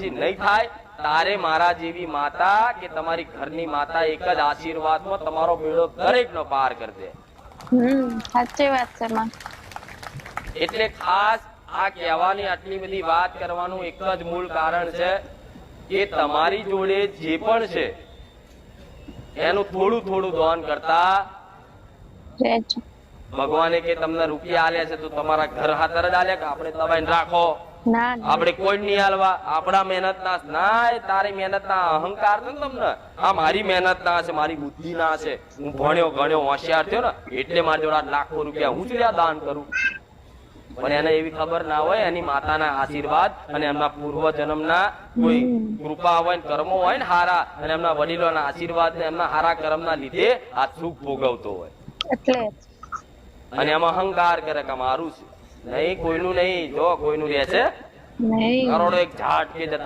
નહીં થાય તારે મારા જેવી માતા કે તમારી ઘરની માતા એક જ આશીર્વાદમાં તમારો બેડો દરેકનો પાર કરી દે. સાચી વાત છે માં. એટલે ખાસ આ કહેવાની આટલી બધી વાત કરવાનું એક જ મૂળ કારણ છે કે તમારી જોડે જે પણ છે એનું થોડું થોડું દાન કરતા ભગવાને કે તમને રૂપિયા આલ્યા છે તો તમારા ઘર હાથર જ આલ્યા કે આપણે દબાઈને રાખો, આપણે કોઈ નહીં હાલવા, આપણા મહેનત ના તારી મહેનત ના અહંકાર છે ને તમને, આ મારી મહેનત ના છે, મારી બુદ્ધિ ના છે, હું ભણ્યો ગણ્યો હોશિયાર થયો ને એટલે મારી જોડે લાખો રૂપિયા હું જ દાન કરું. પણ એને એવી ખબર ના હોય એની માતાના આશીર્વાદ અને એમના પૂર્વ જન્મના કોઈ કૃપા હોય કર્મો હોય ને હારા અને એમના વડીલોના આશીર્વાદ ને એમના હારા કર્મના લીધે આ સુખ ભોગવતો હોય અને એમાં અહંકાર કરે કે મારું છે નહીં, કોઈનું નહીં. જો કોઈનું રહે છે કરોડો એક ઝાડ કે જતા